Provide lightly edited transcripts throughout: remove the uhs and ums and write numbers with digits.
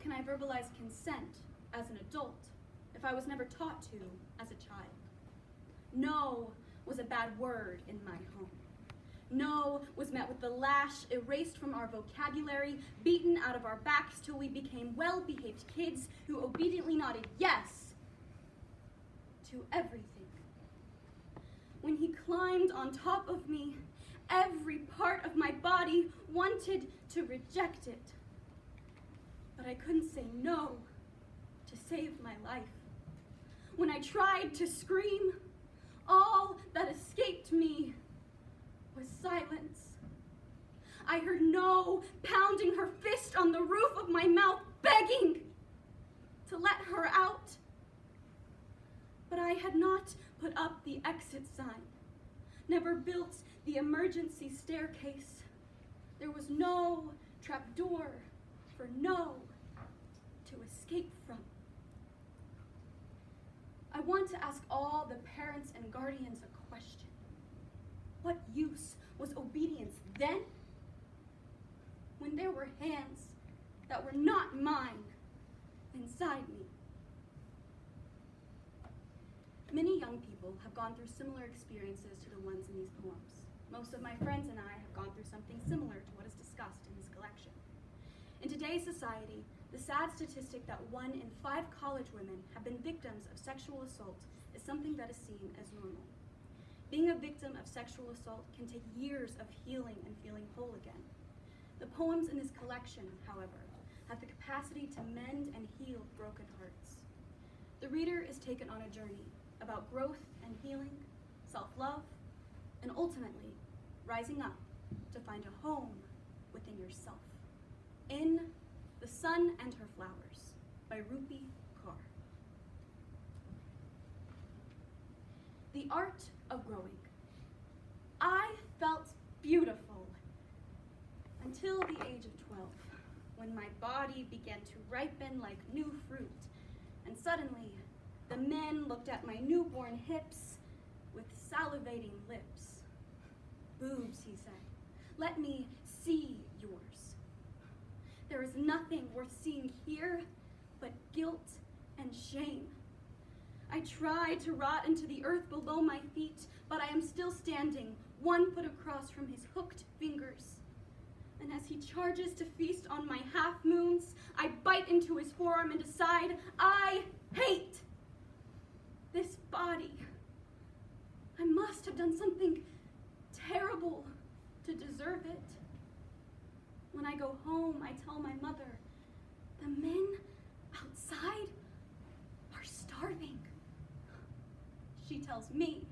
can I verbalize consent as an adult if I was never taught to as a child? No was a bad word in my home. No was met with the lash erased from our vocabulary, beaten out of our backs till we became well-behaved kids who obediently nodded yes to everything. When he climbed on top of me, every part of my body wanted to reject it. But I couldn't say no to save my life. When I tried to scream, all that escaped me was silence. I heard No pounding her fist on the roof of my mouth, begging to let her out. But I had not put up the exit sign, never built the emergency staircase. There was no trapdoor for No to escape from. I want to ask all the parents and guardians a question. What use was obedience then, when there were hands that were not mine inside me? Many young people have gone through similar experiences to the ones in these poems. Most of my friends and I have gone through something similar to what is discussed in this collection. In today's society, the sad statistic that 1 in 5 college women have been victims of sexual assault is something that is seen as normal. Being a victim of sexual assault can take years of healing and feeling whole again. The poems in this collection, however, have the capacity to mend and heal broken hearts. The reader is taken on a journey about growth and healing, self-love, and ultimately rising up to find a home within yourself. In The Sun and Her Flowers by Rupi Kaur. The art of growing. I felt beautiful until the age of 12, when my body began to ripen like new fruit, and suddenly the men looked at my newborn hips with salivating lips. Boobs, he said, let me see yours. There is nothing worth seeing here but guilt and shame. I tried to rot into the earth below my feet, but I am still standing, 1 foot across from his hooked fingers. And as he charges to feast on my half-moons, I bite into his forearm and decide I hate this body. I must have done something terrible to deserve it. When I go home, I tell my mother, the men outside are starving. She tells me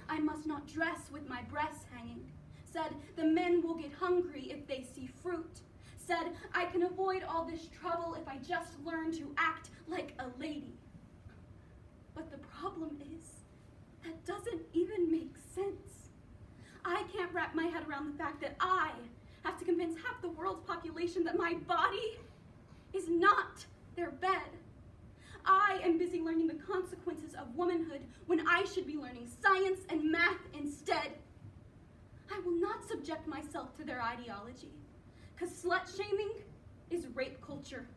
I must not dress with my breasts hanging. Said the men will get hungry if they see fruit. Said I can avoid all this trouble if I just learn to act like a lady. But the problem is, that doesn't even make sense. I can't wrap my head around the fact that I have to convince half the world's population that my body is not their bed. I am busy learning the consequences of womanhood when I should be learning science and math instead. I will not subject myself to their ideology, because slut-shaming is rape culture.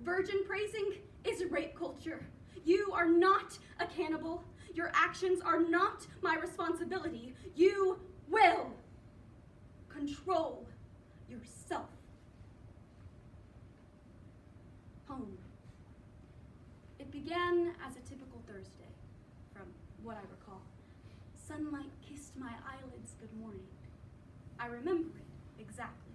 Virgin praising is rape culture. You are not a cannibal. Your actions are not my responsibility. You will control yourself. Home. It began as a typical Thursday, from what I recall. Sunlight kissed my eyelids good morning. I remember it exactly.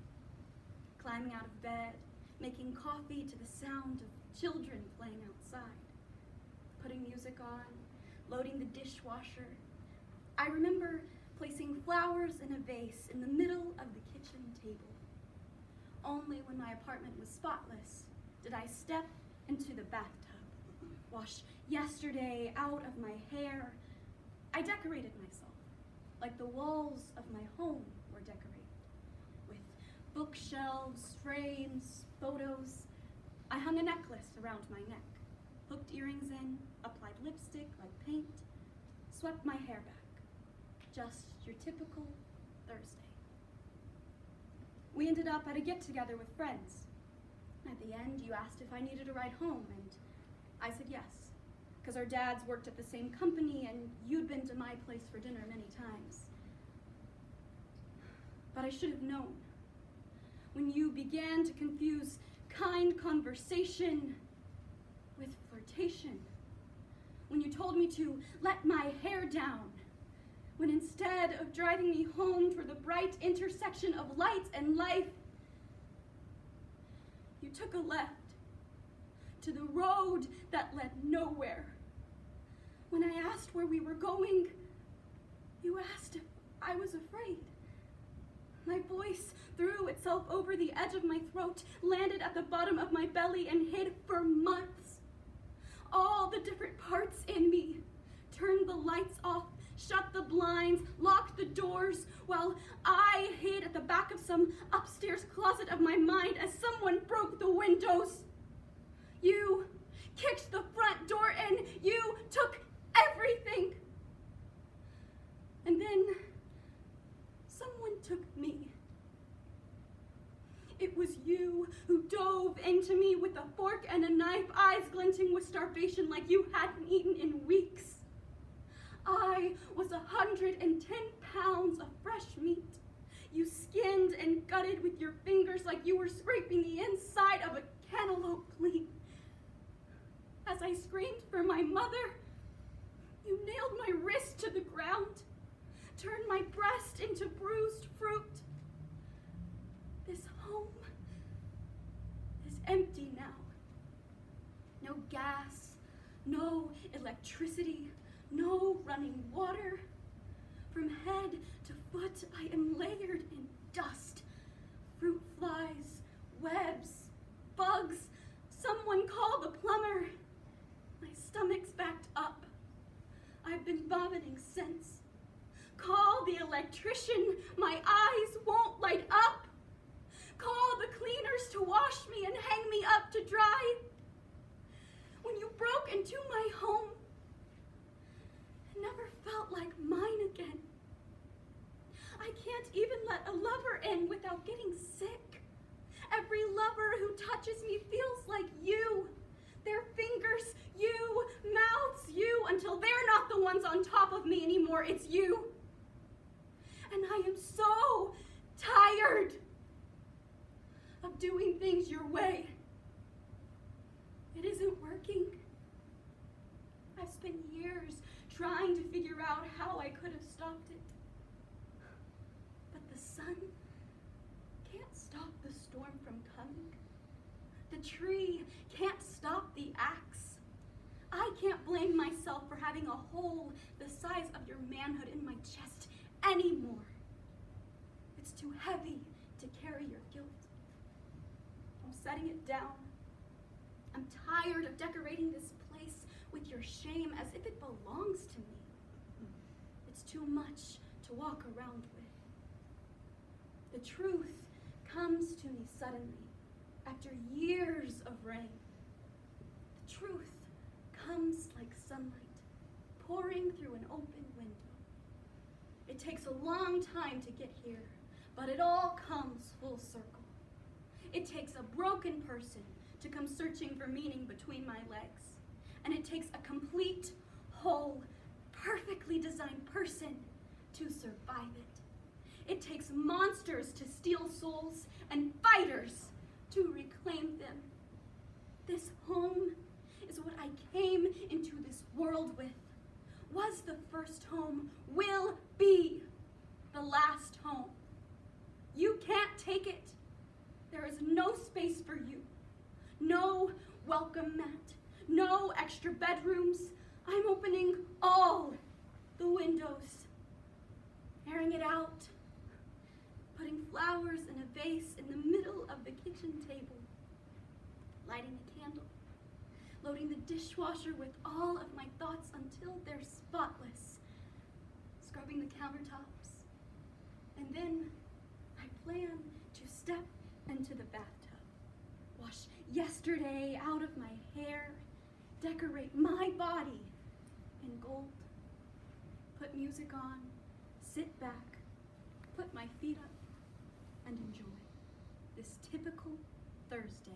Climbing out of bed, making coffee to the sound of children playing outside, putting music on, loading the dishwasher. I remember placing flowers in a vase in the middle of the kitchen table. Only when my apartment was spotless did I step into the bathtub, wash yesterday out of my hair. I decorated myself like the walls of my home were decorated, with bookshelves, frames, photos. I hung a necklace around my neck, hooked earrings in, applied lipstick like paint, swept my hair back. Just your typical Thursday. We ended up at a get-together with friends. At the end, you asked if I needed a ride home, and I said yes, because our dads worked at the same company and you'd been to my place for dinner many times. But I should have known. When you began to confuse kind conversation with flirtation, when you told me to let my hair down, when instead of driving me home toward the bright intersection of light and life, you took a left to the road that led nowhere. When I asked where we were going, you asked if I was afraid. My voice threw itself over the edge of my throat, landed at the bottom of my belly, and hid for months. All the different parts in me turned the lights off, shut the blinds, locked the doors, while I hid at the back of some upstairs closet of my mind as someone broke the windows. You kicked the front door in. You took everything. And then someone took me. It was you who dove into me with a fork and a knife, eyes glinting with starvation like you hadn't eaten in weeks. I was 110 pounds of fresh meat. You skinned and gutted with your fingers like you were scraping the inside of a cantaloupe clean. As I screamed for my mother, you nailed my wrist to the ground, turned my breast into bruised fruit. This home is empty now. No gas, no electricity, no running water. From head to foot, I am layered in dust. Fruit flies, webs, bugs. Someone call the plumber. My stomach's backed up. I've been vomiting since. Call the electrician. My eyes won't light up. Call the cleaners to wash me and hang me up to dry. When you broke into my home, it never felt like mine again. I can't even let a lover in without getting sick. Every lover who touches me feels like you. Their fingers, you, mouths, you, until they're not the ones on top of me anymore. It's you. And I am so tired of doing things your way. It isn't working. I've spent years trying to figure out how I could have stopped it. But the sun can't stop the storm from coming. The tree can't stop the axe. I can't blame myself for having a hole the size of your manhood in my chest anymore. It's too heavy to carry your guilt. I'm setting it down. I'm tired of decorating this place with your shame as if it belongs to me. It's too much to walk around with. The truth comes to me suddenly after years of rain. The truth comes like sunlight pouring through an open window. It takes a long time to get here, but it all comes full circle. It takes a broken person to come searching for meaning between my legs. And it takes a complete, whole, perfectly designed person to survive it. It takes monsters to steal souls and fighters to reclaim them. This home is what I came into this world with. Was the first home, will be the last home. You can't take it. There is no space for you. No welcome mat. No extra bedrooms. I'm opening all the windows, airing it out, putting flowers in a vase in the middle of the kitchen table, lighting a candle, loading the dishwasher with all of my thoughts until they're spotless, scrubbing the countertops, and then I plan to step into the bathtub, wash yesterday out of my hair, decorate my body in gold, put music on, sit back, put my feet up, and enjoy this typical Thursday